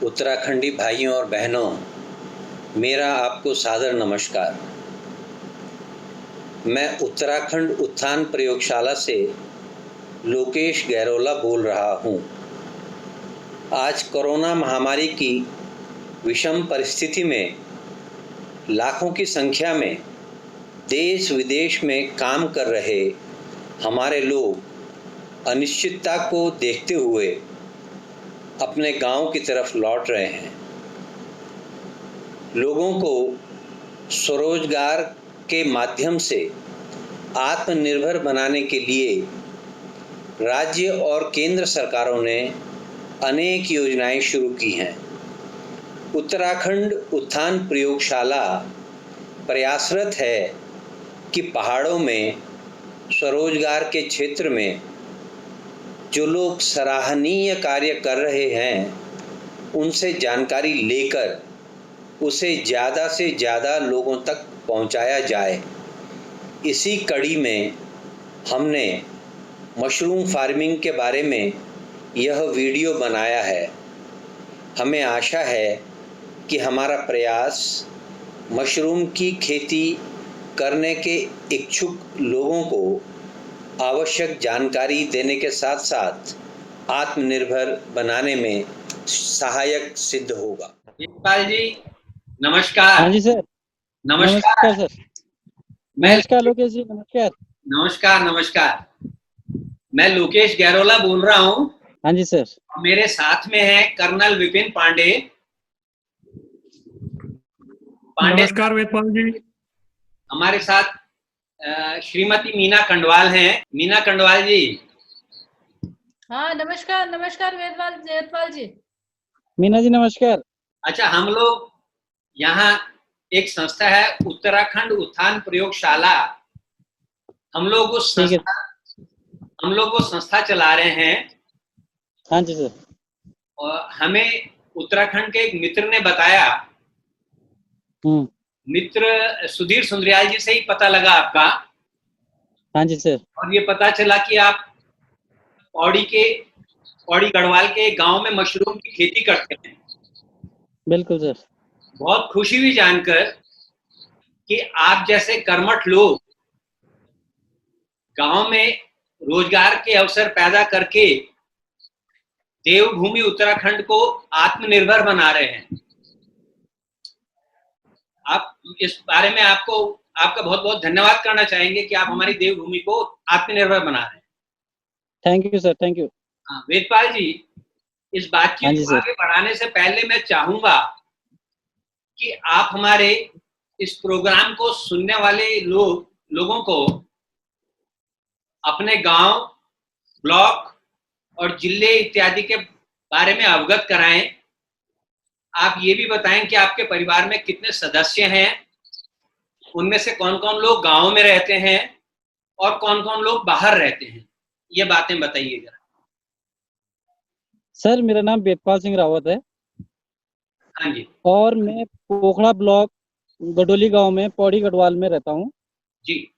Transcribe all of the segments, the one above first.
उत्तराखंडी भाइयों और बहनों, मेरा आपको सादर नमस्कार। मैं उत्तराखंड उत्थान प्रयोगशाला से लोकेश गैरोला बोल रहा हूँ। आज कोरोना महामारी की विषम परिस्थिति में लाखों की संख्या में देश विदेश में काम कर रहे हमारे लोग अनिश्चितता को देखते हुए अपने गांव की तरफ लौट रहे हैं। लोगों को स्वरोजगार के माध्यम से आत्मनिर्भर बनाने के लिए राज्य और केंद्र सरकारों ने अनेक योजनाएं शुरू की हैं। उत्तराखंड उत्थान प्रयोगशाला प्रयासरत है कि पहाड़ों में स्वरोजगार के क्षेत्र में जो लोग सराहनीय कार्य कर रहे हैं, उनसे जानकारी लेकर उसे ज़्यादा से ज़्यादा लोगों तक पहुंचाया जाए। इसी कड़ी में हमने मशरूम फार्मिंग के बारे में यह वीडियो बनाया है। हमें आशा है कि हमारा प्रयास मशरूम की खेती करने के इच्छुक लोगों को आवश्यक जानकारी देने के साथ साथ आत्मनिर्भर बनाने में सहायक सिद्ध होगा। यशपाल जी नमस्कार। हाँ जी सर। नमस्कार सर। नमस्कार लोकेश जी। नमस्कार। मैं लोकेश गैरोला बोल रहा हूँ। हाँ जी सर। मेरे साथ में है कर्नल विपिन पांडे। नमस्कार वेदपाल जी। हमारे साथ श्रीमती मीना कंडवाल हैं। मीना कंडवाल जी। हाँ नमस्कार वेदपाल जी। मीना जी नमस्कार। अच्छा, हम लोग यहाँ एक संस्था है उत्तराखंड उत्थान प्रयोगशाला। हम लोग वो संस्था चला रहे हैं। हाँ जी सर। और हमें उत्तराखंड के एक मित्र ने बताया, मित्र सुधीर सुंदरियाल जी से ही पता लगा आपका। हाँ जी सर। और ये पता चला कि आप पौड़ी गढ़वाल के गांव में मशरूम की खेती करते हैं। बिल्कुल सर। बहुत खुशी हुई जानकर कि आप जैसे कर्मठ लोग गांव में रोजगार के अवसर पैदा करके देवभूमि उत्तराखंड को आत्मनिर्भर बना रहे हैं। आप इस बारे में आपका बहुत बहुत धन्यवाद करना चाहेंगे कि आप हमारी देवभूमि को आत्मनिर्भर बना रहे हैं। Thank you sir, thank you. Vedpal ji, इस बातचीत को आगे बढ़ाने से पहले मैं चाहूंगा कि आप हमारे इस प्रोग्राम को सुनने वाले लोगों को अपने गांव, ब्लॉक और जिले इत्यादि के बारे में अवगत कराएं। आप ये भी बताएं कि आपके परिवार में कितने सदस्य हैं, उनमें से कौन कौन लोग गांव में रहते हैं और कौन कौन लोग बाहर रहते हैं। ये बातें बताइए जरा। सर, मेरा नाम वेदपाल सिंह रावत है। हाँ जी। और मैं पोखड़ा ब्लॉक गडोली गांव में पौड़ी गढ़वाल में रहता हूँ जी।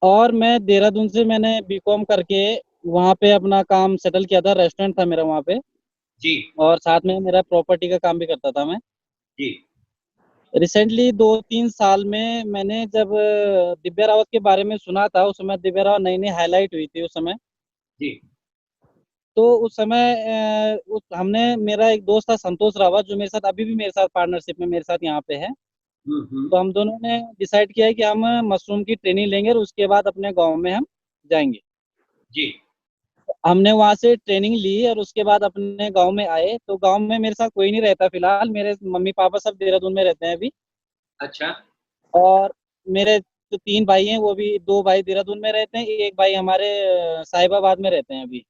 और मैं देहरादून से मैंने बीकॉम करके वहाँ पे अपना काम सेटल किया था। रेस्टोरेंट था मेरा वहाँ पे जी। और साथ में मेरा प्रॉपर्टी का काम भी करता था मैं जी। रिसेंटली 2-3 साल में मैंने जब दिव्या रावत के बारे में सुना था, उस समय दिव्या रावत नई नई हाईलाइट हुई थी उस समय जी। तो उस समय हमने, मेरा एक दोस्त था संतोष रावत, जो मेरे साथ अभी भी मेरे साथ पार्टनरशिप में मेरे साथ यहाँ पे है। तो हम दोनों ने डिसाइड किया है कि हम मशरूम की ट्रेनिंग लेंगे और उसके बाद अपने गांव में हम जाएंगे। जी। हमने वहाँ से ट्रेनिंग ली और उसके बाद अपने गांव में आए। तो गांव में मेरे साथ कोई नहीं रहता फिलहाल, मेरे मम्मी पापा सब देहरादून में रहते हैं अभी। अच्छा। और मेरे जो 3 भाई हैं, वो भी 2 भाई देहरादून में रहते हैं, एक भाई हमारे साहिबाबाद में रहते हैं अभी।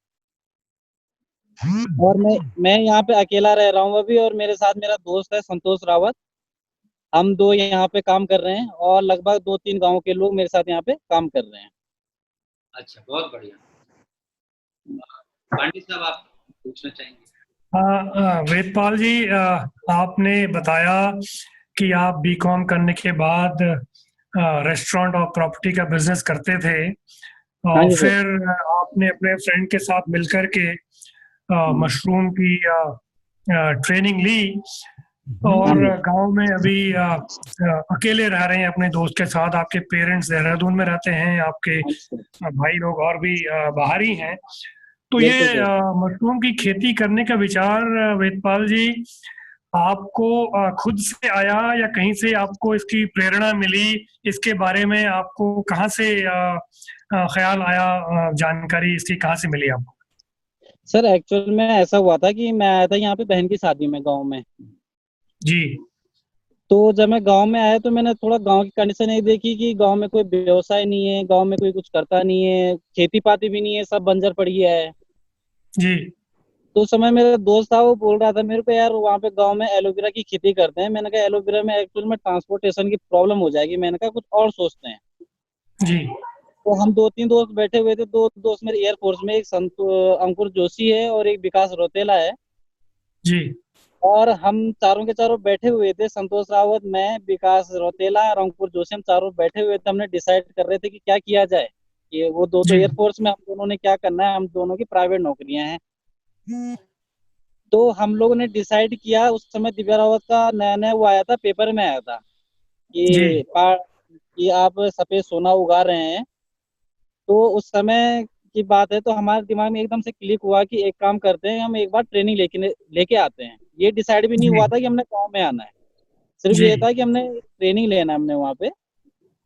और मैं यहाँ पे अकेला रह रहा हूँ अभी, और मेरे साथ मेरा दोस्त है संतोष रावत। हम 2 यहाँ पे काम कर रहे हैं और लगभग 2-3 गांव के लोग मेरे साथ यहाँ पे काम कर रहे हैं। अच्छा, बहुत बढ़िया। पांडे साहब, आप पूछना चाहेंगे? वेदपाल जी, आपने बताया कि आप बीकॉम करने के बाद रेस्टोरेंट और प्रॉपर्टी का बिजनेस करते थे और फिर आपने अपने फ्रेंड के साथ मिलकर के मशरूम की ट्रेनिंग ली और गांव में अभी अकेले रह रहे हैं अपने दोस्त के साथ। आपके पेरेंट्स देहरादून में रहते हैं, आपके भाई लोग और भी बाहर ही हैं। तो ये बिल्कुल सर। मशरूम की खेती करने का विचार वेदपाल जी आपको खुद से आया या कहीं से आपको इसकी प्रेरणा मिली? इसके बारे में आपको कहाँ से ख्याल आया, जानकारी इसकी कहाँ से मिली आपको? सर एक्चुअल में ऐसा हुआ था कि मैं आया था यहाँ पे बहन की शादी में गांव में। जी तो जब मैं गांव में आया तो मैंने थोड़ा गांव की कंडीशन ये देखी कि गांव में कोई व्यवसाय नहीं है, गांव में कोई कुछ करता नहीं है, खेती पाती भी नहीं है, सब बंजर पड़ी है। जी तो उस समय मेरा दोस्त था, वो बोल रहा था मेरे को, यार वहाँ पे गांव में एलोवेरा की खेती करते हैं। मैंने कहा एलोवेरा में एक्चुअल में ट्रांसपोर्टेशन की प्रॉब्लम हो जाएगी, मैंने कहा कुछ और सोचते हैं। जी तो हम 2-3 दोस्त बैठे हुए थे। दो दोस्त मेरे एयरफोर्स में, एक अंकुर जोशी है और एक विकास रोतेला है। जी और हम चारों के चारों बैठे हुए थे, संतोष रावत, मैं, विकास रोतेला और अंकुर जोशी, हम चारों बैठे हुए थे। हमने डिसाइड कर रहे थे कि क्या किया जाए। ये वो दो तो जी एयरफोर्स में, हम दोनों ने क्या करना है, हम दोनों की प्राइवेट नौकरियां हैं। तो हम लोगों ने डिसाइड किया। उस समय दिव्या रावत का नया नया वो आया था, पेपर में आया था जी कि आप सफेद सोना उगा रहे हैं। तो उस समय की बात है, तो हमारे दिमाग में एकदम से क्लिक हुआ कि एक काम करते हैं, हम एक बार ट्रेनिंग लेके लेके आते हैं। ये डिसाइड भी नहीं जी हुआ था कि हमने गाँव में आना है, सिर्फ जी ये था कि हमने ट्रेनिंग लेना है हमने वहाँ पे।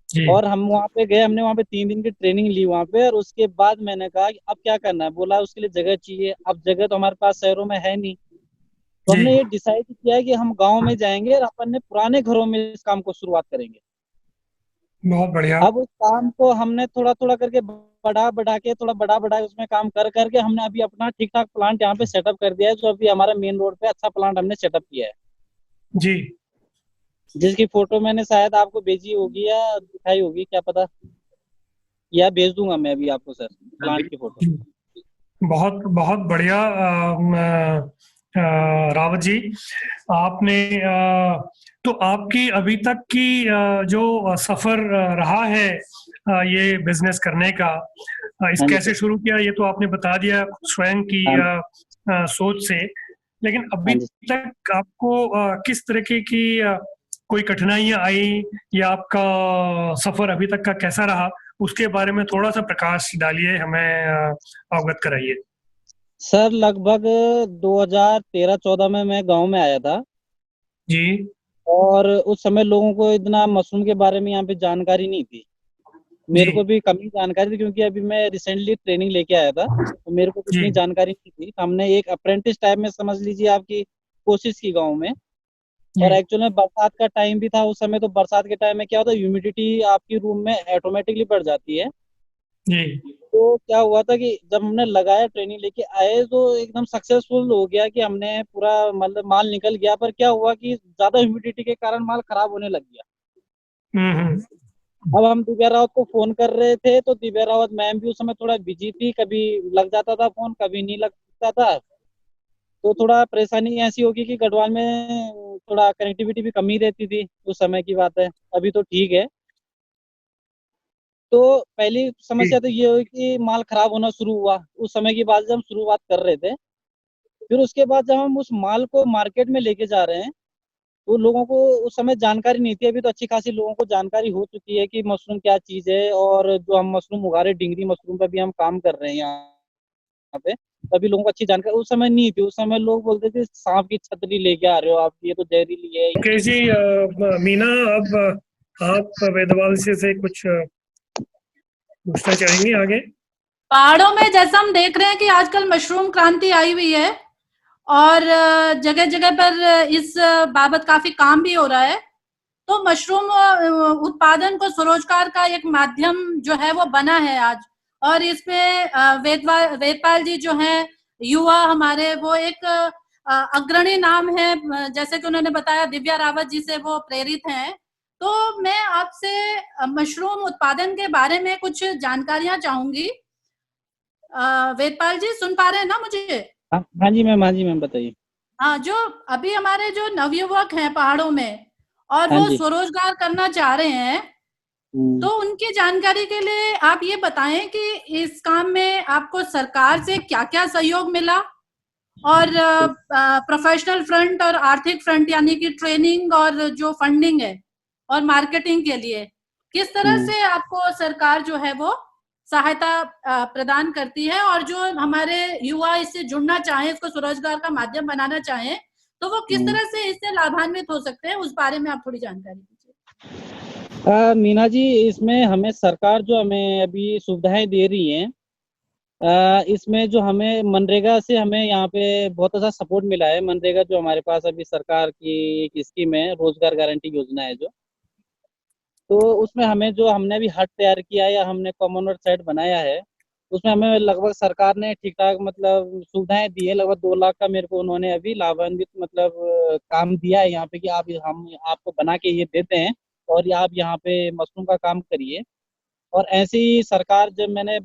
जी और हम वहाँ पे गए, हमने वहाँ पे 3 दिन की ट्रेनिंग ली वहाँ पे। और उसके बाद मैंने कहा कि अब क्या करना है, बोला उसके लिए जगह चाहिए। अब जगह तो हमारे पास शहरों में है नहीं। तो जी हमने ये डिसाइड किया है कि हम गाँव में जाएंगे और अपन ने पुराने घरों में इस काम को शुरुआत करेंगे। बहुत बढ़िया। अब उस काम को हमने थोड़ा थोड़ा करके बढ़ा बढ़ा के, थोड़ा बढ़ा बढ़ा के उसमें काम कर करके हमने अभी अपना ठीक ठाक प्लांट यहाँ पे सेटअप कर दिया है। जो अभी हमारा मेन रोड पे अच्छा प्लांट हमने सेटअप किया है, जी जिसकी फोटो मैंने शायद आपको भेजी होगी या दिखाई होगी, क्या पता, या भेज दूंगा मैं अभी आपको सर प्लांट की फोटो। बहुत बहुत बढ़िया रावत जी। आपने तो आपकी अभी तक की जो सफर रहा है ये बिजनेस करने का, इस हाँ जी कैसे सर। शुरू किया ये तो आपने बता दिया स्वयं की हाँ सोच से। लेकिन हाँ अभी जी। तक आपको किस तरीके की कोई कठिनाइयां आई या आपका सफर अभी तक का कैसा रहा, उसके बारे में थोड़ा सा प्रकाश डालिए, हमें अवगत कराइए। सर लगभग 2013-14 में मैं गांव में आया था। जी और उस समय लोगों को इतना मशरूम के बारे में यहाँ पे जानकारी नहीं थी। जी मेरे को भी कम ही जानकारी थी, क्योंकि अभी मैं रिसेंटली ट्रेनिंग लेके आया था, तो मेरे को जी इतनी जानकारी नहीं थी। हमने एक अप्रेंटिस टाइप में समझ लीजिए आपकी कोशिश की गाँव में। जी और एक्चुअल में बरसात का टाइम भी था उस समय। तो बरसात के टाइम में क्या होता है, ह्यूमिडिटी आपकी रूम में ऑटोमेटिकली बढ़ जाती है। जी तो क्या हुआ था कि जब हमने लगाया, ट्रेनिंग लेके आए, तो एकदम सक्सेसफुल हो गया कि हमने पूरा मतलब माल निकल गया। पर क्या हुआ कि ज्यादा ह्यूमिडिटी के कारण माल खराब होने लग गया। हम्म। अब हम दिव्या रावत को फोन कर रहे थे, तो दिव्या रावत मैम भी उस समय थोड़ा बिजी थी, कभी लग जाता था फोन, कभी नहीं लगता था। तो थोड़ा परेशानी ऐसी होगी कि गढ़वाल में थोड़ा कनेक्टिविटी भी कमी रहती थी, उस समय की बात है। अभी तो ठीक है। तो पहली जी समस्या तो ये हुई कि माल खराब होना शुरू हुआ उस समय की बात, जब हम शुरुआत कर रहे थे। फिर उसके बाद जब हम उस माल को मार्केट में लेके जा रहे हैं, तो लोगों को उस समय जानकारी नहीं थी। अभी तो अच्छी खासी लोगों को जानकारी हो चुकी है कि मशरूम क्या चीज है। और जो हम मशरूम उगा रहे हैं, डिंगरी मशरूम पे भी हम काम कर रहे हैं यहाँ पे, तभी लोगों को अच्छी जानकारी उस समय नहीं थी। उस समय लोग बोलते थे सांप की छतरी लेके आ रहे हो आप, ये तो जहरीली है। ओके जी। मीना, अब आप वेदवाल से कुछ पूछना चाहेंगे आगे? पहाड़ों में जैसा हम देख रहे हैं कि आजकल मशरूम क्रांति आई हुई है और जगह जगह पर इस बाबत काफी काम भी हो रहा है। तो मशरूम उत्पादन को स्वरोजगार का एक माध्यम जो है वो बना है आज। और इसमें वेदपाल जी जो हैं युवा हमारे, वो एक अग्रणी नाम है। जैसे कि उन्होंने बताया, दिव्या रावत जी से वो प्रेरित हैं। तो मैं आपसे मशरूम उत्पादन के बारे में कुछ जानकारियां चाहूंगी। वेदपाल जी सुन पा रहे हैं ना मुझे? हाँ हाँ जी मैम, हाँ जी मैम, बताइए। हाँ, जो अभी हमारे जो नवयुवक हैं पहाड़ों में और हाँ वो जी। स्वरोजगार करना चाह रहे हैं, तो उनकी जानकारी के लिए आप ये बताएं कि इस काम में आपको सरकार से क्या-क्या सहयोग मिला और प्रोफेशनल फ्रंट और आर्थिक फ्रंट यानी कि ट्रेनिंग और जो फंडिंग है और मार्केटिंग के लिए किस तरह से आपको सरकार जो है वो सहायता प्रदान करती है, और जो हमारे युवा इससे जुड़ना चाहें, इसको स्वरोजगार का माध्यम बनाना चाहें, तो वो किस तरह से इससे लाभान्वित हो सकते हैं, उस बारे में आप थोड़ी जानकारी दीजिए। मीना जी, इसमें हमें सरकार जो हमें अभी सुविधाएं दे रही है, इसमें जो हमें मनरेगा से हमें यहाँ पे बहुत अच्छा सपोर्ट मिला है। मनरेगा जो हमारे पास अभी सरकार की एक स्कीम है, रोजगार गारंटी योजना है जो, तो उसमें हमें जो हमने अभी हट तैयार किया है या हमने कॉमनवेल्थ साइट बनाया है, उसमें हमें लगभग सरकार ने ठीक ठाक मतलब सुविधाएं दी है। लगभग 2 लाख का मेरे को उन्होंने अभी लाभान्वित मतलब काम दिया है यहाँ पे कि आप हम आपको बना के ये देते हैं और आप यहाँ पे मशरूम का काम करिए। और ऐसे ही सरकार, जब मैंने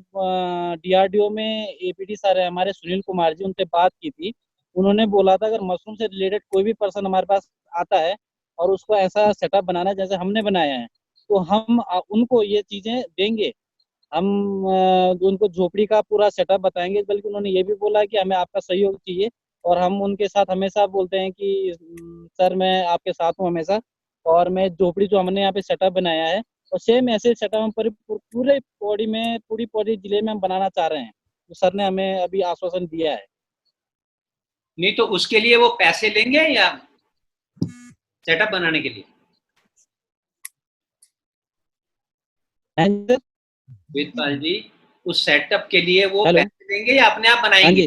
DRDO में APD सर है हमारे सुनील कुमार जी, उनसे बात की थी, उन्होंने बोला था अगर मशरूम से रिलेटेड कोई भी पर्सन हमारे पास आता है और उसको ऐसा सेटअप बनाना है जैसे हमने बनाया है, तो हम उनको ये चीजें देंगे। हम उनको झोपड़ी का पूरा सेटअप बताएंगे, बल्कि उन्होंने ये भी बोला कि हमें आपका सहयोग चाहिए। और हम उनके साथ हमेशा बोलते हैं कि सर मैं आपके साथ हूँ हमेशा, और मैं झोपड़ी जो हमने यहाँ पे सेटअप बनाया है और सेम ऐसे सेटअप हम पूरी पौड़ी जिले में हम बनाना चाह रहे हैं। तो सर ने हमें अभी आश्वासन दिया है। नहीं तो उसके लिए वो पैसे लेंगे या सेटअप बनाने के लिए? वेदपाल जी, उस सेटअप के लिए वो पैसे देंगे या अपने आप बनाएंगे?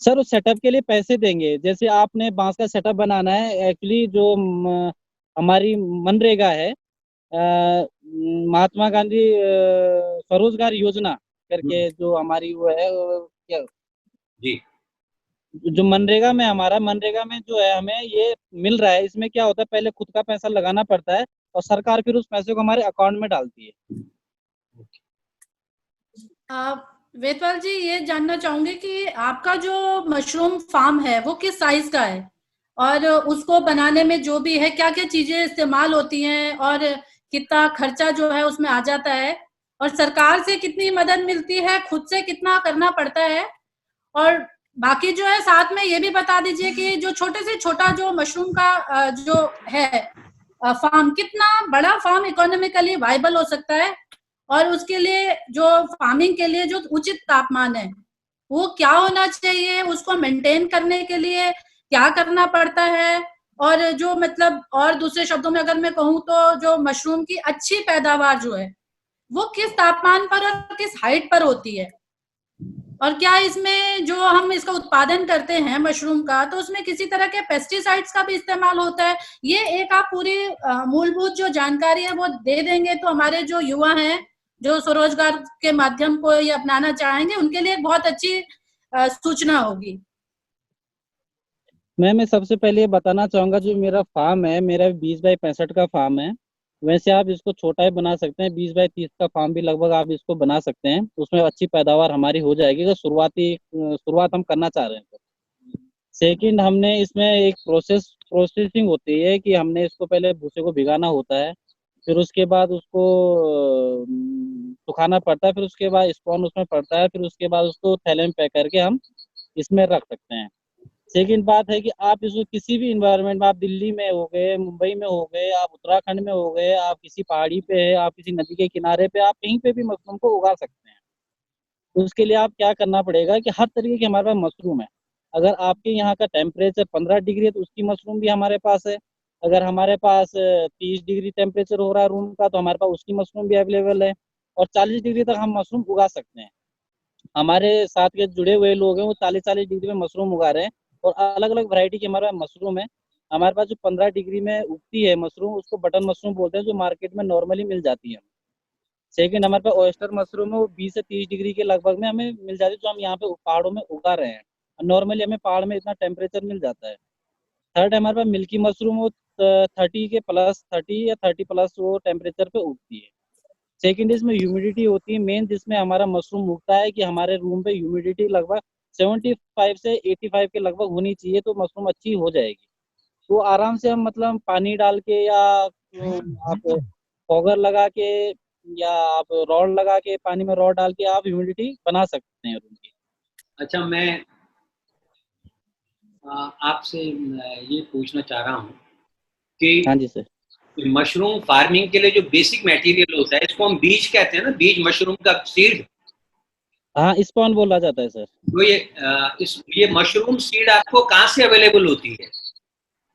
सर उस सेटअप के लिए पैसे देंगे। जैसे आपने बांस का सेटअप बनाना है, एक्चुअली जो हमारी मनरेगा है, महात्मा गांधी स्वरोजगार योजना करके जो हमारी वो है क्या जी, जो मनरेगा में जो है हमें ये मिल रहा है। इसमें क्या होता है, पहले खुद का पैसा लगाना पड़ता है और सरकार फिर उस पैसे को हमारे अकाउंट में डालती है। वेदपाल जी, ये जानना चाहूंगी कि आपका जो मशरूम फार्म है वो किस साइज का है, और उसको बनाने में जो भी है क्या क्या चीजें इस्तेमाल होती हैं, और कितना खर्चा जो है उसमें आ जाता है, और सरकार से कितनी मदद मिलती है, खुद से कितना करना पड़ता है, और बाकी जो है साथ में ये भी बता दीजिए कि जो छोटे से छोटा जो मशरूम का जो है फार्म, कितना बड़ा फार्म इकोनॉमिकली वाइबल हो सकता है, और उसके लिए जो फार्मिंग के लिए जो उचित तापमान है वो क्या होना चाहिए, उसको मेंटेन करने के लिए क्या करना पड़ता है, और जो मतलब और दूसरे शब्दों में अगर मैं कहूँ तो जो मशरूम की अच्छी पैदावार जो है वो किस तापमान पर और किस हाइट पर होती है, और क्या इसमें जो हम इसका उत्पादन करते हैं मशरूम का, तो उसमें किसी तरह के पेस्टिसाइड्स का भी इस्तेमाल होता है। ये एक आप पूरी मूलभूत जो जानकारी है वो दे देंगे तो हमारे जो युवा हैं जो स्वरोजगार के माध्यम को ये अपनाना चाहेंगे उनके लिए एक बहुत अच्छी सूचना होगी। मैं सबसे पहले ये बताना चाहूंगा, जो मेरा फार्म है, मेरा 20 बाई 65 का फार्म है। वैसे आप इसको छोटा ही बना सकते हैं, 20 बाई 30 का फार्म भी लगभग आप इसको बना सकते हैं, उसमें अच्छी पैदावार हमारी हो जाएगी अगर शुरुआत हम करना चाह रहे हैं तो। सेकंड, हमने इसमें एक प्रोसेसिंग होती है कि हमने इसको पहले भूसे को भिगाना होता है, फिर उसके बाद उसको सुखाना पड़ता है, फिर उसके बाद स्पॉन उसमें पड़ता है, फिर उसके बाद उसको थैले में पैक करके हम इसमें रख सकते हैं। सेकंड बात है कि आप इसको किसी भी इन्वायरमेंट में, आप दिल्ली में हो गए, मुंबई में हो गए, आप उत्तराखंड में हो गए, आप किसी पहाड़ी पे है, आप किसी नदी के किनारे पे, आप कहीं पे भी मशरूम को उगा सकते हैं। उसके लिए आप क्या करना पड़ेगा कि हर तरीके के हमारे पास मशरूम है। अगर आपके यहाँ का टेम्परेचर 15 डिग्री है तो उसकी मशरूम भी हमारे पास है। अगर हमारे पास 30 डिग्री टेम्परेचर हो रहा है रूम का तो हमारे पास उसकी मशरूम भी अवेलेबल है। और 40 डिग्री तक हम मशरूम उगा सकते हैं। हमारे साथ के जुड़े हुए लोग हैं वो 40-40 डिग्री में मशरूम उगा रहे हैं, और अलग अलग वैरायटी की हमारे पास मशरूम है। हमारे पास जो 15 डिग्री में उगती है मशरूम, उसको बटन मशरूम बोलते हैं, जो मार्केट में नॉर्मली मिल जाती है। सेकंड, हमारे पास ऑयस्टर मशरूम है, वो 20 से 30 डिग्री के लगभग में हमें मिल जाती है, जो हम यहाँ पे पहाड़ों में उगा रहे हैं। नॉर्मली हमें पहाड़ में इतना टेम्परेचर मिल जाता है। थर्ड, हमारे पास मिल्की मशरूम, वो 30 या 30 प्लस वो टेम्परेचर पे उगती है। सेकंड, इसमें ह्यूमिडिटी होती है मेन, जिसमें हमारा मशरूम उगता है कि हमारे रूम पे ह्यूमिडिटी लगभग 75 से 85 के लगभग होनी चाहिए, तो मशरूम अच्छी हो जाएगी। तो आराम से हम मतलब पानी डाल के या आप फॉगर लगा के या आप रॉड लगा के, पानी में रॉड डाल के आप ह्यूमिडिटी बना सकते हैं रूम की। अच्छा, मैं आपसे ये पूछना चाह रहा हूँ कि हाँ जी सर। मशरूम फार्मिंग के लिए जो बेसिक मटेरियल होता है, इसको हम बीज कहते हैं ना, बीज मशरूम का सीड। हाँ, स्पॉन बोला जाता है सर। तो ये मशरूम सीड आपको कहाँ से अवेलेबल होती है?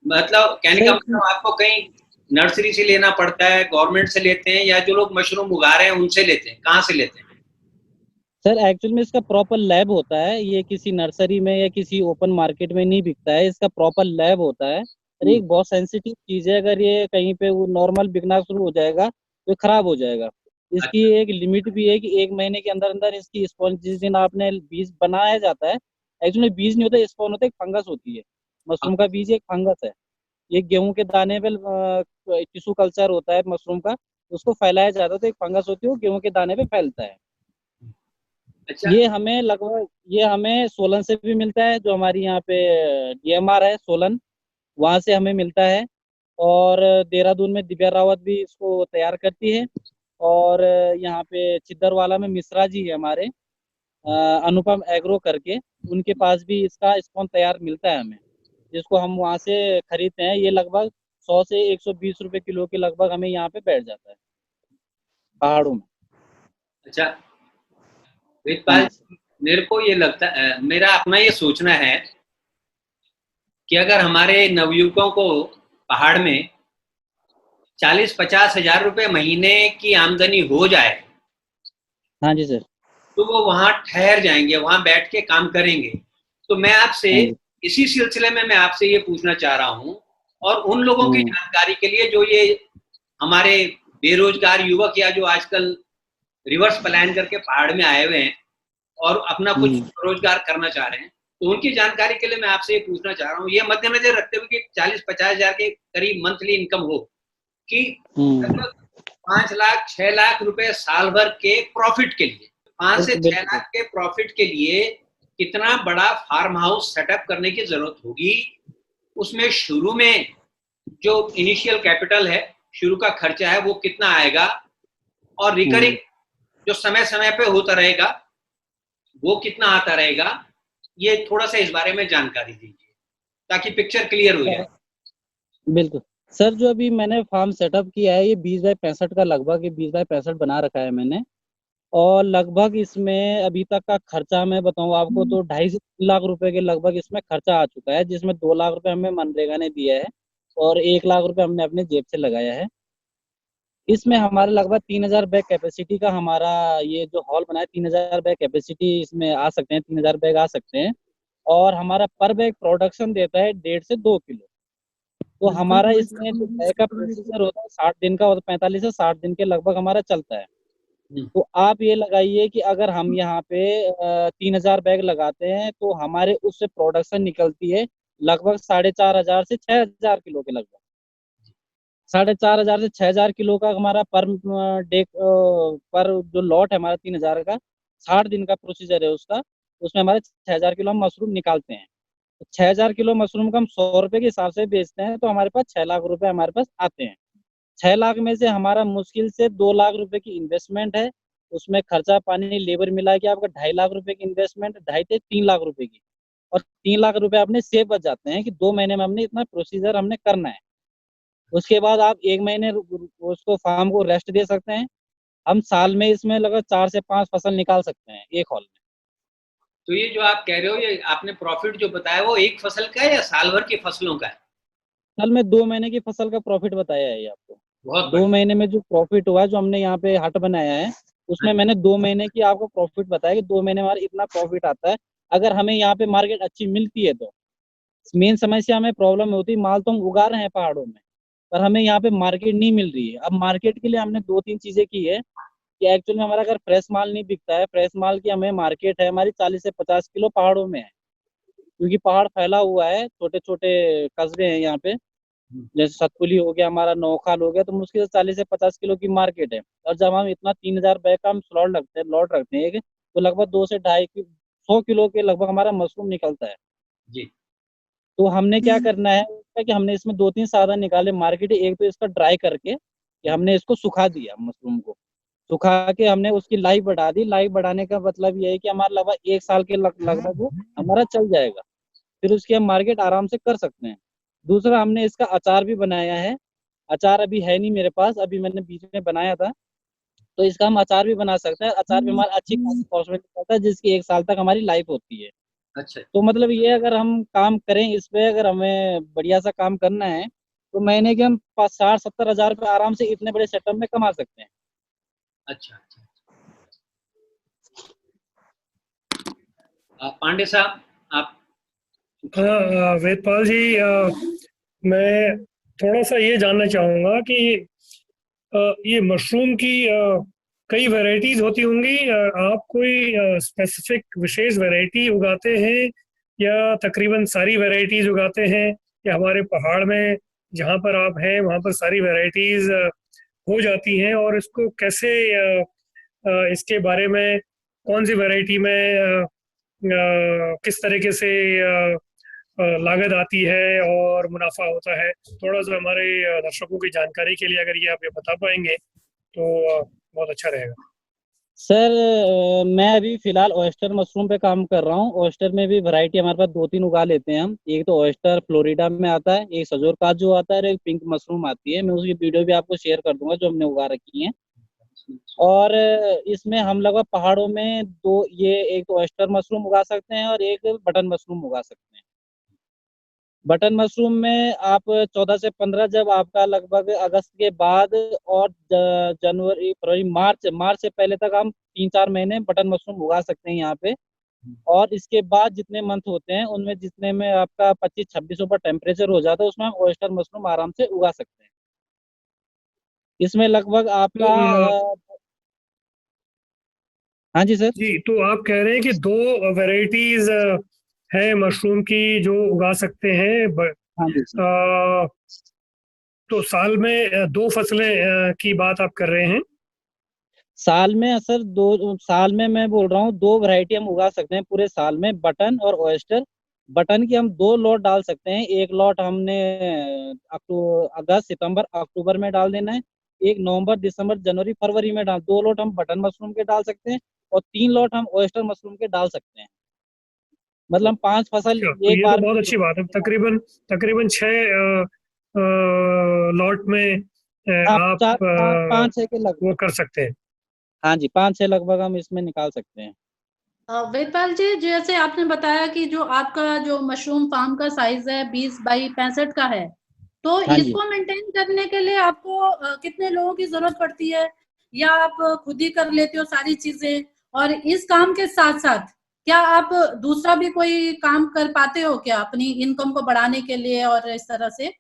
मतलब कहने का सर मतलब आपको कहीं नर्सरी से लेना पड़ता है, गवर्नमेंट से लेते हैं, या जो लोग मशरूम उगा रहे हैं उनसे लेते हैं? कहाँ से लेते हैं? सर एक्चुअल में इसका प्रॉपर लैब होता है, ये किसी नर्सरी में या किसी ओपन मार्केट में नहीं बिकता है, इसका प्रॉपर लैब होता है। और एक बहुत सेंसिटिव चीज है, अगर ये कहीं पे वो नॉर्मल बिकना शुरू हो जाएगा तो ये खराब हो जाएगा। इसकी अच्छा। एक लिमिट भी है कि 1 महीने के अंदर अंदर इसकी स्पॉन, जिस दिन आपने बीज बनाया जाता है, एक्चुअली बीज नहीं होता, स्पॉन होता है, एक फंगस होती है। मशरूम का बीज एक फंगस है। ये गेहूं के दाने पे टिश्यू कल्चर होता है मशरूम का, उसको फैलाया जाता है, तो एक फंगस होती है, वो गेहूं के दाने पे फैलता है। अच्छा। ये हमें सोलन से भी मिलता है, जो हमारी यहाँ पे डीएमआर है सोलन, वहां से हमें मिलता है। और देहरादून में दिव्या रावत भी इसको तैयार करती है। और यहाँ पे छिद्दरवाला में मिश्रा जी है हमारे, अनुपम एग्रो करके, उनके पास भी इसका स्पॉन तैयार मिलता है हमें, जिसको हम वहाँ से खरीदते हैं। ये लगभग 100 से 120 रुपए किलो के लगभग हमें यहाँ पे बैठ जाता है पहाड़ों में। अच्छा हाँ वेदपाल, जी सर। मेरे को ये लगता है, मेरा अपना ये सोचना है कि अगर हमारे नवयुवकों को पहाड़ में 40-50 हजार रुपए महीने की आमदनी हो जाए, हाँ जी सर। तो वो वहां ठहर जाएंगे, वहां बैठ के काम करेंगे। तो मैं आपसे हाँ जी। इसी सिलसिले में मैं आपसे ये पूछना चाह रहा हूँ, और उन लोगों की हम्म। जानकारी के लिए जो ये हमारे बेरोजगार युवक, या जो आजकल रिवर्स प्लान करके पहाड़ में आए हुए हैं और अपना कुछ हम्म। रोजगार करना चाह रहे हैं, तो उनकी जानकारी के लिए मैं आपसे ये पूछना चाह रहा हूँ, ये मद्देनजर रखते हुए कि 40-50 हजार के करीब मंथली इनकम हो, कि हम्म। लगभग 5 लाख 6 लाख रुपए साल भर के प्रॉफिट के लिए, 5 से बिल्कुल 6 बिल्कुल। लाख के प्रॉफिट के लिए कितना बड़ा फार्म हाउस सेटअप करने की जरूरत होगी? उसमें शुरू में जो इनिशियल कैपिटल है, शुरू का खर्चा है, वो कितना आएगा? और रिकरिंग हम्म। जो समय समय पे होता रहेगा, वो कितना आता रहेगा? ये थोड़ा सा इस बारे में जानकारी दीजिए ताकि पिक्चर क्लियर हो जाए। बिल्कुल सर, जो अभी मैंने फार्म सेटअप किया है, ये 20 बाय 65 का लगभग, ये 20 बाय 65 बना रखा है मैंने। और लगभग इसमें अभी तक का खर्चा मैं बताऊं आपको तो 2.5 से 3 लाख रुपए के लगभग इसमें खर्चा आ चुका है, जिसमें 2 लाख रुपए हमें मनरेगा ने दिया है और 1 लाख रुपए हमने अपने जेब से लगाया है। इसमें हमारा लगभग 3,000 बैग कैपेसिटी का हमारा ये जो हॉल बना है, 3,000 बैग कैपेसिटी इसमें आ सकते हैं, 3,000 बैग आ सकते हैं। और हमारा पर बैग प्रोडक्शन देता है 1.5 से 2 किलो। तो हमारा इसमें जो बैग का प्रोसीजर होता है 60 दिन का, और 45 से 60 दिन के लगभग हमारा चलता है। तो आप ये लगाइए कि अगर हम यहाँ पे 3,000 बैग लगाते हैं, तो हमारे उससे प्रोडक्शन निकलती है लगभग 4,500 से 6,000 किलो के लगभग। 4,500 से 6,000 किलो का हमारा पर डे पर जो लॉट है हमारा 3,000 का, 60 दिन का प्रोसीजर है उसका, उसमें हमारे 6,000 किलो हम मशरूम निकालते हैं। तो 6,000 किलो मशरूम का हम 100 रुपए के हिसाब से बेचते हैं, तो हमारे पास 6 लाख रुपए हमारे पास आते हैं। 6 लाख में से हमारा मुश्किल से 2 लाख रुपए की इन्वेस्टमेंट है, उसमें खर्चा पानी लेबर मिला के आपका 2.5 लाख रुपए की इन्वेस्टमेंट, 2.5 से 3 लाख रुपए की। और 3 लाख रुपए अपने सेव बच जाते हैं कि 2 महीने में हमने इतना प्रोसीजर हमने करना है। उसके बाद आप 1 महीने उसको फार्म को रेस्ट दे सकते हैं। हम साल में इसमें लगभग 4 से 5 फसल निकाल सकते हैं एक हॉल में। तो ये जो आप कह रहे हो, ये आपने प्रॉफिट जो बताया, वो एक फसल का है या साल भर की फसलों का है? साल में 2 महीने की फसल का प्रॉफिट बताया है ये आपको। बहुत दो बढ़िया। महीने में जो प्रॉफिट हुआ है, जो हमने यहाँ पे हट बनाया है, उसमें मैंने 2 महीने की आपको प्रॉफिट बताया कि 2 महीने में हमारा इतना प्रॉफिट आता है। अगर हमें यहाँ पे मार्केट अच्छी मिलती है तो। मेन समस्या हमें प्रॉब्लम होती है, माल तो हम उगा रहे हैं पहाड़ों में, पर हमें यहाँ पे मार्केट नहीं मिल रही है। अब मार्केट के लिए हमने 2-3 चीजें की है कि एक्चुअल में हमारा अगर फ्रेश माल नहीं बिकता है, फ्रेश माल की हमें मार्केट है हमारी 40 से 50 किलो पहाड़ों में है, क्योंकि पहाड़ फैला हुआ है, छोटे छोटे कस्बे हैं यहाँ पे। जैसे सतपुली हो गया, हमारा नौखाल हो गया, तो मुश्किल से 40 से 50 किलो की मार्केट है। और जब हम इतना 3,000 बैग का हम लॉट रखते हैं एक, तो लगभग 2 से 250 100 किलो के लगभग हमारा मशरूम निकलता है। जी। तो हमने क्या करना है कि हमने इसमें 2-3 साधन निकाले मार्केट। एक तो इसका ड्राई करके कि हमने इसको सुखा दिया मशरूम को, सुखा के हमने उसकी लाइफ बढ़ा दी। लाइफ बढ़ाने का मतलब ये है कि हमारा लगभग 1 साल के लगभग वो हमारा चल जाएगा, फिर उसकी हम मार्केट आराम से कर सकते हैं। दूसरा, हमने इसका अचार भी बनाया है। अचार अभी है नहीं मेरे पास, अभी मैंने बीच में बनाया था, तो इसका हम अचार भी बना सकते हैं। अचार भी हमारा अच्छी खासी कॉस्ट में निकलता है, जिसकी 1 साल तक हमारी लाइफ होती है। अच्छा। तो मतलब ये अगर हम काम करें इस पे, अगर हमें बढ़िया सा काम करना है, तो महीने के हम 60-70 हज़ार रुपये आराम से इतने बड़े सेटअप में कमा सकते हैं। अच्छा अच्छा। पांडे साहब, आप। हाँ, वेदपाल जी, मैं थोड़ा सा ये जानना चाहूँगा कि ये मशरूम की कई वैरायटीज होती होंगी। आप कोई स्पेसिफिक विशेष वैरायटी उगाते हैं या तकरीबन सारी वैरायटीज उगाते हैं, या हमारे पहाड़ में जहाँ पर आप हैं वहाँ पर सारी वैरायटीज हो जाती हैं? और इसको कैसे इसके बारे में, कौन सी वैरायटी में किस तरीके से लागत आती है और मुनाफा होता है, थोड़ा सा हमारे दर्शकों की जानकारी के लिए अगर ये आप ये बता पाएंगे तो बहुत अच्छा रहेगा। सर, मैं अभी फिलहाल ऑयस्टर मशरूम पे काम कर रहा हूँ। ऑयस्टर में भी वैरायटी हमारे पास 2-3 उगा लेते हैं हम। एक तो ऑयस्टर फ्लोरिडा में आता है, एक सजोर काजू आता है, और एक पिंक मशरूम आती है। मैं उसकी वीडियो भी आपको शेयर कर दूंगा जो हमने उगा रखी है। और इसमें हम लगभग पहाड़ों में एक तो ऑयस्टर मशरूम उगा सकते हैं और एक बटन मशरूम उगा सकते हैं। बटन मशरूम में आप 14 से 15, जब आपका लगभग अगस्त के बाद और जनवरी फरवरी मार्च से पहले तक हम 3-4 महीने बटन मशरूम उगा सकते हैं यहाँ पे। और इसके बाद जितने मंथ होते हैं उनमें जितने में आपका 25-26 ऊपर टेम्परेचर हो जाता है, उसमें हम ऑयस्टर मशरूम आराम से उगा सकते हैं। इसमें लगभग आपका हाँ जी सर। जी, तो आप कह रहे हैं कि 2 वैरायटीज है मशरूम की जो उगा सकते हैं। हाँ जी सर। अ, तो साल में 2 फसलें की बात आप कर रहे हैं? साल में सर 2 साल में मैं बोल रहा हूँ 2 वैरायटी हम उगा सकते हैं पूरे साल में, बटन और ऑयस्टर। बटन की हम 2 लॉट डाल सकते हैं। एक लॉट हमने अगस्त सितंबर अक्टूबर में डाल देना है, एक नवंबर दिसंबर जनवरी फरवरी में 2 लॉट हम बटन मशरूम के डाल सकते हैं, और 3 लॉट हम ऑयस्टर मशरूम के डाल सकते हैं। मतलब 5 फसल अच्छा, तो एक ये तो बार में। बहुत अच्छी बात है। तकरीबन तकरीबन 6 लॉट में हाँ, आप 5-6 के वो लगभग। कर सकते हैं। हाँ जी, 5-6 लगभग हम इसमें निकाल सकते हैं। वेदपाल जी, जैसे आपने बताया कि जो आपका जो मशरूम फार्म का साइज है 20 बाई 65 का है, तो हाँ जी। इसको मेंटेन करने के लिए आपको कितने लोगों की जरूरत पड़ती है, या आप खुद ही कर लेते हो सारी चीजें? और इस काम के साथ साथ क्या आप दूसरा भी कोई काम कर पाते हो क्या अपनी इनकम को बढ़ाने के लिए और इस तरह से?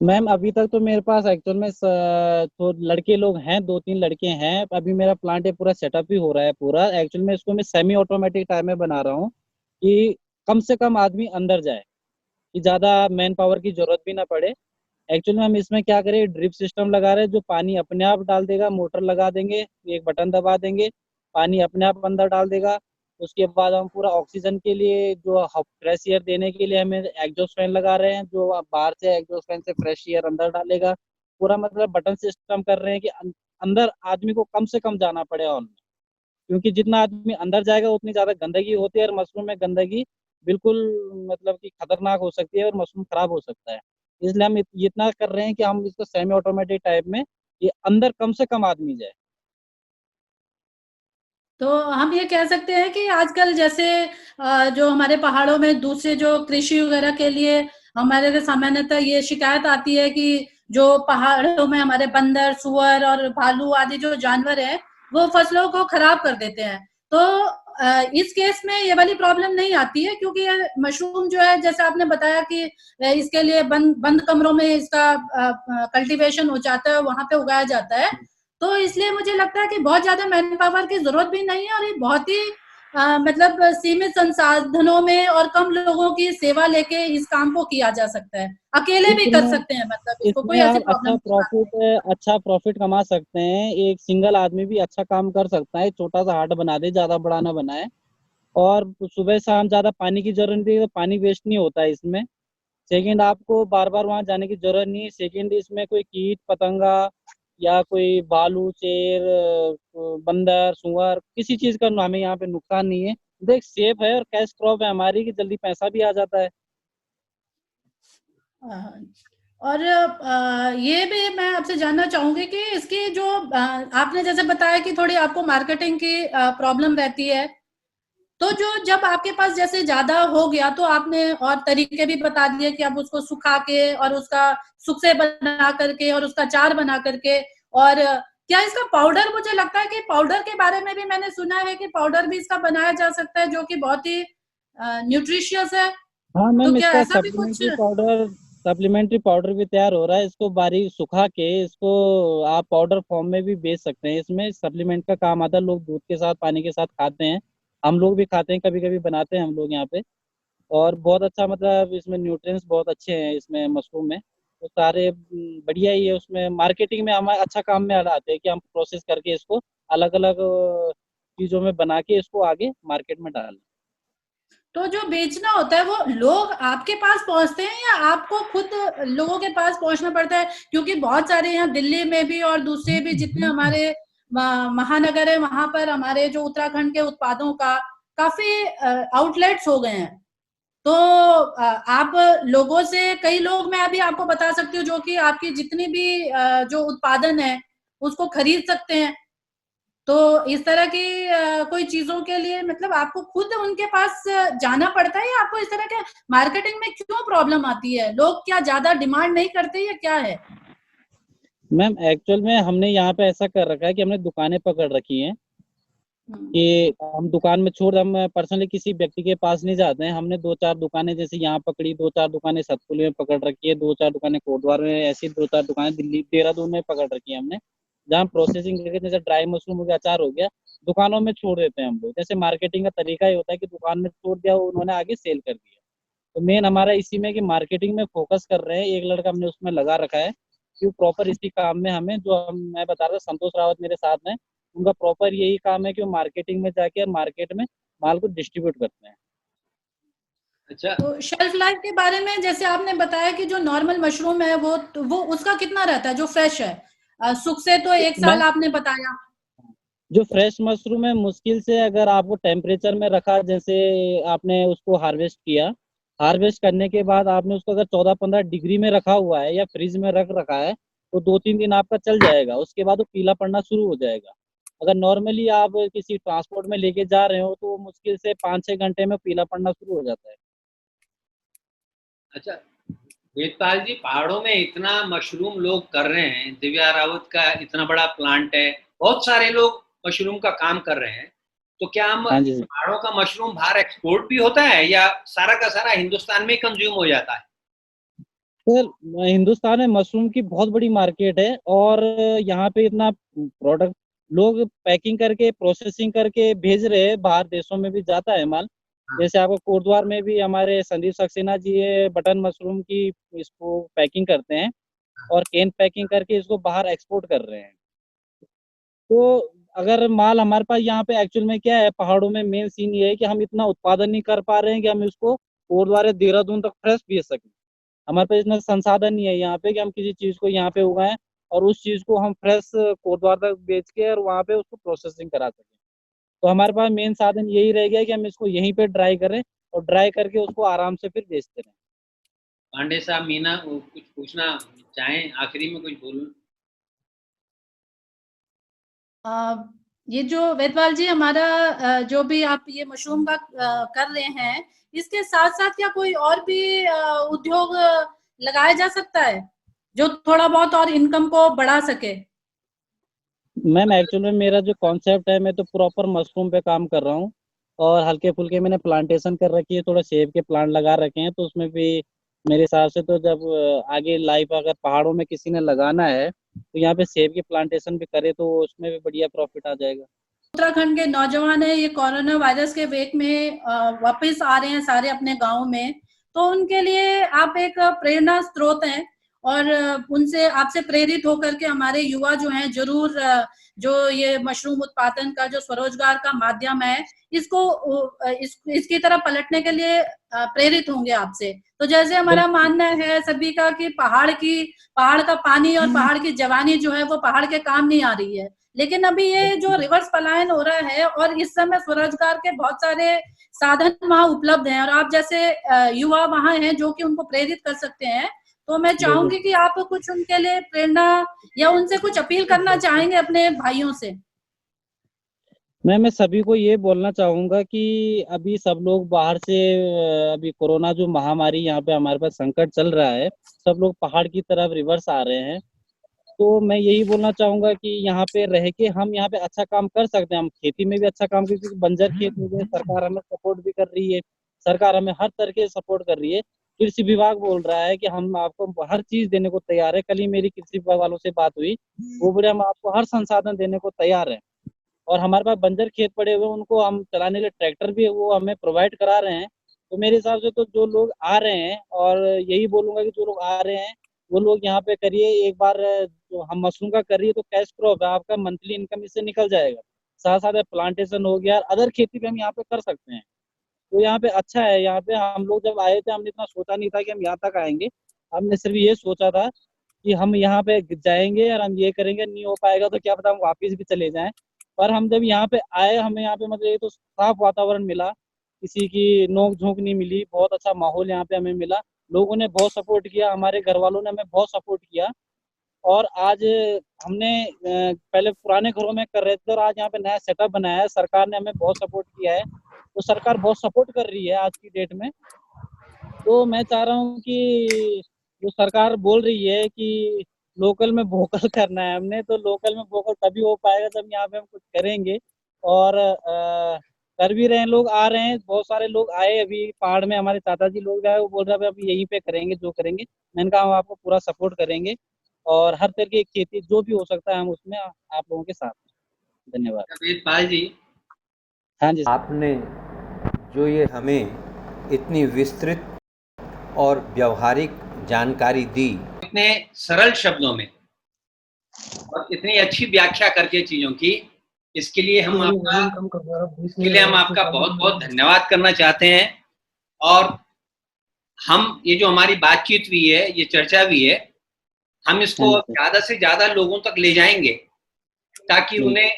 मैम, अभी तक तो मेरे पास एक्चुअल में तो लड़के लोग हैं, 2-3 लड़के हैं। अभी मेरा प्लांट है पूरा सेटअप ही हो रहा है पूरा। एक्चुअल में इसको मैं सेमी ऑटोमेटिक टाइप में बना रहा हूँ कि कम से कम आदमी अंदर जाए, कि ज्यादा मैन पावर की जरूरत भी ना पड़े। एक्चुअली में हम इसमें क्या करें, ड्रिप सिस्टम लगा रहे हैं जो पानी अपने आप डाल देगा। मोटर लगा देंगे, एक बटन दबा देंगे, पानी अपने आप अंदर डाल देगा। उसके बाद हम पूरा ऑक्सीजन के लिए जो फ्रेश एयर देने के लिए हमें एग्जॉस्ट फैन लगा रहे हैं, जो बाहर से एग्जॉस्ट फैन से फ्रेश एयर अंदर डालेगा। पूरा मतलब बटन सिस्टम कर रहे हैं कि अंदर आदमी को कम से कम जाना पड़े हॉल में, क्योंकि जितना आदमी अंदर जाएगा उतनी ज्यादा गंदगी होती है, और मशरूम में गंदगी बिल्कुल मतलब कि खतरनाक हो सकती है और मशरूम खराब हो सकता है। इसलिए हम इतना कर रहे हैं कि हम इसको सेमी ऑटोमेटिक टाइप में, ये अंदर कम से कम आदमी जाए। तो हम ये कह सकते हैं कि आजकल जैसे जो हमारे पहाड़ों में दूसरे जो कृषि वगैरह के लिए हमारे सामान्यतः ये शिकायत आती है कि जो पहाड़ों में हमारे बंदर, सुअर और भालू आदि जो जानवर हैं, वो फसलों को खराब कर देते हैं। तो इस केस में ये वाली प्रॉब्लम नहीं आती है, क्योंकि ये मशरूम जो है, जैसे आपने बताया कि इसके लिए बंद बंद कमरों में इसका कल्टीवेशन हो जाता है, वहां पे उगाया जाता है। तो इसलिए मुझे लगता है कि बहुत ज्यादा मैन पावर की जरूरत भी नहीं है, और ये बहुत ही मतलब सीमित संसाधनों में और कम लोगों की सेवा लेके इस काम को किया जा सकता है। अकेले भी कर इसमें सकते हैं, मतलब इसको कोई इसमें ऐसी आप प्रॉब्लम की बात नहीं है। अच्छा प्रॉफिट कमा सकते हैं। एक सिंगल आदमी भी अच्छा काम कर सकता है, छोटा सा हाट बना दे, ज्यादा बड़ा ना बनाए। और सुबह शाम ज्यादा पानी की जरूरत नहीं है, तो पानी वेस्ट नहीं होता है इसमें। सेकंड, आपको बार बार वहां जाने की जरूरत नहीं है। सेकंड, इसमें कोई कीट पतंगा या कोई भालू, शेर, बंदर, सुअर, किसी चीज का हमें यहाँ पे नुकसान नहीं है। देख सेफ है और कैश क्रॉप है हमारी कि जल्दी पैसा भी आ जाता है। और ये भी मैं आपसे जानना चाहूंगी कि इसकी जो आपने जैसे बताया कि थोड़ी आपको मार्केटिंग की प्रॉब्लम रहती है, तो जो जब आपके पास जैसे ज्यादा हो गया तो आपने और तरीके भी बता दिए कि आप उसको सुखा के और उसका सुखे बना करके और उसका चार बना करके, और क्या इसका पाउडर, मुझे लगता है कि पाउडर के बारे में भी मैंने सुना है कि पाउडर भी इसका बनाया जा सकता है जो कि बहुत ही न्यूट्रिशियस है। हाँ तो मैम, क्या इसका ऐसा भी कुछ? सप्लीमेंट्री पाउडर भी तैयार हो रहा है। इसको बारीक सुखा के इसको आप पाउडर फॉर्म में भी बेच सकते हैं। इसमें सप्लीमेंट का काम आता है। लोग दूध के साथ, पानी के साथ खाते हैं, हम लोग भी खाते हैं, कभी कभी बनाते हैं हम लोग यहाँ पे। और बहुत अच्छा, मतलब इसमें न्यूट्रिएंट्स बहुत अच्छे हैं इसमें मशरूम में। तो सारे बढ़िया ही है। उसमें मार्केटिंग में हमारे अच्छा काम में आते हैं कि हम प्रोसेस करके इसको अलग अलग चीज़ों में बना के इसको आगे मार्केट में डालें। तो जो बेचना होता है वो लोग आपके पास पहुंचते हैं या आपको खुद लोगों के पास पहुंचना पड़ता है? क्योंकि बहुत सारे यहाँ दिल्ली में भी और दूसरे भी जितने हमारे महानगर है, वहां पर हमारे जो उत्तराखंड के उत्पादों का काफी आउटलेट्स हो गए हैं। तो आप लोगों से, कई लोग मैं अभी आपको बता सकती हूँ जो कि आपकी जितनी भी जो उत्पादन है उसको खरीद सकते हैं। तो इस तरह की कोई चीजों के लिए मतलब आपको खुद उनके पास जाना पड़ता है, या आपको इस तरह के मार्केटिंग में क्यों प्रॉब्लम आती है? लोग क्या ज्यादा डिमांड नहीं करते या क्या है? मैम एक्चुअल में हमने यहाँ पे ऐसा कर रखा है कि हमने दुकानें पकड़ रखी हैं कि हम दुकान में छोड़, हम पर्सनली किसी व्यक्ति के पास नहीं जाते हैं। हमने 2-4 दुकानें जैसे यहाँ पकड़ी, 2-4 दुकानें सतपुली में पकड़ रखी है, 2-4 दुकानें कोटद्वार में, ऐसी 2-4 दुकानें दिल्ली, देहरादून में पकड़ रखी है हमने, जहाँ प्रोसेसिंग करके जैसे ड्राई मशरूम हो गया, अचार हो गया, दुकानों में छोड़ देते हैं हम लोग। जैसे मार्केटिंग का तरीका ही होता है कि दुकान में छोड़ दिया, उन्होंने आगे सेल कर दिया। तो मेन हमारा इसी में कि मार्केटिंग में फोकस कर रहे हैं। एक लड़का हमने उसमें लगा रखा है कि प्रॉपर इसी काम में हमें, जो मैं बता रहा था, संतोष रावत मेरे साथ में, उनका प्रॉपर यही काम है कि वो मार्केटिंग में जाके मार्केट में माल को डिस्ट्रीब्यूट करते हैं। अच्छा, तो शेल्फ लाइफ के बारे में जैसे आपने बताया कि जो नॉर्मल मशरूम है वो उसका कितना रहता है जो फ्रेश है? सुख से तो 1 साल मैं आपने बताया। जो फ्रेश मशरूम है, मुश्किल से अगर आपको टेम्परेचर में रखा, जैसे आपने उसको हार्वेस्ट किया, हार्वेस्ट करने के बाद आपने उसको अगर 14-15 डिग्री में रखा हुआ है या फ्रिज में रख रखा है, तो 2-3 दिन आपका चल जाएगा। उसके बाद वो पीला पड़ना शुरू हो जाएगा। अगर नॉर्मली आप किसी ट्रांसपोर्ट में लेके जा रहे हो तो वो मुश्किल से 5-6 घंटे में पीला पड़ना शुरू हो जाता है। अच्छा वेदपाल जी, पहाड़ों में इतना मशरूम लोग कर रहे हैं, दिव्या रावत का इतना बड़ा प्लांट है, बहुत सारे लोग मशरूम का काम कर रहे हैं, तो क्या हम हाँ जी। पहाड़ों का मशरूम बाहर एक्सपोर्ट भी होता है या सारा का सारा हिंदुस्तान में कंज्यूम हो जाता है? सर, हिंदुस्तान में मशरूम की बहुत बड़ी मार्केट है और यहाँ पे इतना प्रोडक्ट लोग पैकिंग करके, प्रोसेसिंग करके भेज रहे हैं, बाहर देशों में भी जाता है माल। जैसे आपको कोटद्वार में भी हमारे संदीप सक्सेना जी है, बटन मशरूम की इसको पैकिंग करते हैं और कैन पैकिंग करके इसको बाहर एक्सपोर्ट कर रहे हैं। तो अगर माल हमारे पास यहाँ पे, एक्चुअल में क्या है, पहाड़ों में मेन सीन ये है कि हम इतना उत्पादन नहीं कर पा रहे हैं कि हम इसको कोटद्वार या देहरादून तक फ्रेश बेच सकें। हमारे पास इतना संसाधन नहीं है यहाँ पे कि हम किसी चीज को यहाँ पे उगाएं और उस चीज को हम फ्रेश कोटद्वार तक बेच के और वहाँ पे उसको प्रोसेसिंग करा सकें। तो हमारे पास मेन साधन यही रह गया कि हम इसको यहीं पे ड्राई करें और ड्राई करके उसको आराम से फिर बेचते रहें। पांडे साहब, मीना कुछ पूछना चाहें? आखिरी में कुछ बोलूं? ये जो वेदपाल जी हमारा जो भी आप ये मशरूम का कर रहे हैं, इसके साथ साथ क्या कोई और भी उद्योग लगाया जा सकता है जो थोड़ा बहुत और इनकम को बढ़ा सके? मैम एक्चुअल में मेरा जो कॉन्सेप्ट है, मैं तो प्रॉपर मशरूम पे काम कर रहा हूँ और हल्के फुल्के मैंने प्लांटेशन कर रखी है, थोड़ा सेब के प्लांट लगा रखे हैं। तो उसमें भी मेरे हिसाब से तो जब आगे लाइफ अगर पहाड़ों में किसी ने लगाना है तो यहाँ पे सेब की प्लांटेशन भी करे तो उसमें भी बढ़िया प्रॉफिट आ जाएगा। उत्तराखंड के नौजवान है, ये कोरोना वायरस के वेग में वापस आ रहे हैं सारे अपने गाँव में, तो उनके लिए आप एक प्रेरणा स्रोत हैं। और उनसे आपसे प्रेरित होकर के हमारे युवा जो हैं जरूर जो ये मशरूम उत्पादन का जो स्वरोजगार का माध्यम है इसकी तरफ पलटने के लिए प्रेरित होंगे आपसे। तो जैसे हमारा मानना है सभी का कि पहाड़ का पानी और पहाड़ की जवानी जो है वो पहाड़ के काम नहीं आ रही है, लेकिन अभी ये जो रिवर्स पलायन हो रहा है और इस समय स्वरोजगार के बहुत सारे साधन वहां उपलब्ध हैं और आप जैसे युवा वहां हैं जो कि उनको प्रेरित कर सकते हैं। तो मैं चाहूंगी कि आप कुछ उनके लिए प्रेरणा या उनसे कुछ अपील करना चाहेंगे अपने भाइयों से। मैं सभी को ये बोलना चाहूंगा कि अभी सब लोग बाहर से अभी कोरोना जो महामारी यहाँ पे हमारे पास संकट चल रहा है, सब लोग पहाड़ की तरफ रिवर्स आ रहे हैं। तो मैं यही बोलना चाहूंगा कि यहाँ पे रह के हम यहाँ पे अच्छा काम कर सकते हैं। हम खेती में भी अच्छा काम कर, क्योंकि बंजर खेत में सरकार हमें सपोर्ट भी कर रही है, सरकार हमें हर तरीके से सपोर्ट कर रही है। कृषि विभाग बोल रहा है कि हम आपको हर चीज देने को तैयार है। कल ही मेरी कृषि विभाग वालों से बात हुई, वो बोले हम आपको हर संसाधन देने को तैयार है। और हमारे पास बंजर खेत पड़े हुए उनको हम चलाने के लिए ट्रैक्टर भी वो हमें प्रोवाइड करा रहे हैं। तो मेरे हिसाब से तो जो लोग आ रहे हैं, और यही बोलूंगा कि जो लोग आ रहे हैं वो लोग यहाँ पे करिए एक बार। जो हम मशरूम का करिए तो कैश क्रॉप है, आपका मंथली इनकम इससे निकल जाएगा। साथ साथ प्लांटेशन हो गया, अदर खेती भी हम यहाँ पे कर सकते हैं। तो यहाँ पे अच्छा है। यहाँ पे हम लोग जब आए थे हमने इतना सोचा नहीं था कि हम यहाँ तक आएंगे। हमने सिर्फ ये सोचा था कि हम यहाँ पे जाएंगे और हम ये करेंगे, नहीं हो पाएगा तो क्या पता हम वापस भी चले जाएं। पर हम जब यहाँ पे आए, हमें यहाँ पे मतलब ये तो साफ वातावरण मिला, किसी की नोक झोंक नहीं मिली, बहुत अच्छा माहौल यहाँ पे हमें मिला। लोगों ने बहुत सपोर्ट किया, हमारे घर वालों ने हमें बहुत सपोर्ट किया। और आज हमने पहले पुराने घरों में कर रहे थे और आज यहाँ पे नया सेटअप बनाया है। सरकार ने हमें बहुत सपोर्ट किया है, तो सरकार बहुत सपोर्ट कर रही है आज की डेट में। तो मैं चाह रहा हूँ कि जो सरकार बोल रही है कि लोकल में वोकल करना है हमने, तो लोकल में वोकल तभी हो पाएगा जब यहाँ पे हम कुछ करेंगे। और कर भी रहे हैं, लोग आ रहे हैं, बहुत सारे लोग आए अभी पहाड़ में। हमारे चाचा जी लोग आए, वो बोल रहे हैं अभी यहीं पे करेंगे जो करेंगे। मैंने कहा हम आपको पूरा सपोर्ट करेंगे और हर तरह की खेती जो भी हो सकता है हम उसमें आप लोगों के साथ हैं। धन्यवाद। वेदपाल जी, हाँ जी। आपने जो ये हमें इतनी विस्तृत और व्यवहारिक जानकारी दी, इतने सरल शब्दों में और इतनी अच्छी व्याख्या करके चीजों की, इसके लिए हम आपका बहुत बहुत धन्यवाद करना चाहते हैं। और हम ये जो हमारी बातचीत हुई है, ये चर्चा हुई है, हम इसको ज्यादा से ज्यादा लोगों तक ले जाएंगे ताकि उन्हें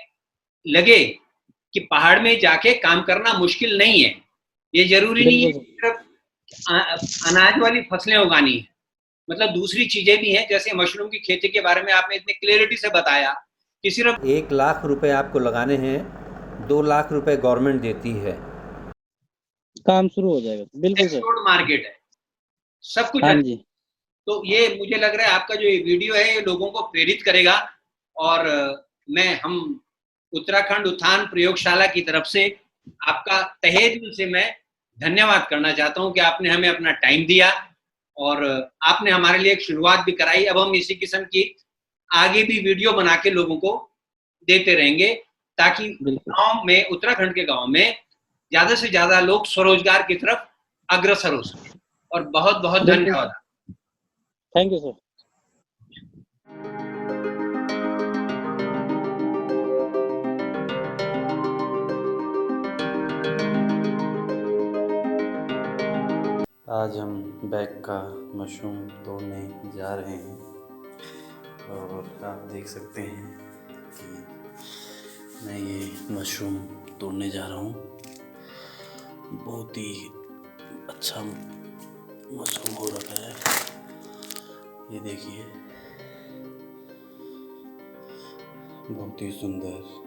लगे कि पहाड़ में जाके काम करना मुश्किल नहीं है। ये जरूरी नहीं है सिर्फ अनाज वाली फसलें उगानी है, मतलब दूसरी चीजें भी हैं। जैसे मशरूम की खेती के बारे में आपने इतनी क्लियरिटी से बताया कि सिर्फ 1 लाख रुपए आपको लगाने हैं, 2 लाख रुपए गवर्नमेंट देती है, काम शुरू हो जाएगा। बिल्कुल सर, एक्सपोर्ट मार्केट है, सब कुछ हाँ है। जी। तो ये मुझे लग रहा है आपका जो ये वीडियो है ये लोगों को प्रेरित करेगा। और हम उत्तराखंड उत्थान प्रयोगशाला की तरफ से आपका तहे दिल से मैं धन्यवाद करना चाहता हूं कि आपने हमें अपना टाइम दिया और आपने हमारे लिए एक शुरुआत भी कराई। अब हम इसी किस्म की आगे भी वीडियो बना के लोगों को देते रहेंगे ताकि गांव में, उत्तराखंड के गांव में ज्यादा से ज्यादा लोग स्वरोजगार की तरफ अग्रसर हो सके। और बहुत बहुत धन्यवाद। Thank you sir. आज हम बैग का मशरूम तोड़ने जा रहे हैं और आप देख सकते हैं कि मैं ये मशरूम तोड़ने जा रहा हूँ। बहुत ही अच्छा मशरूम हो रखा है, ये देखिए, बहुत ही सुंदर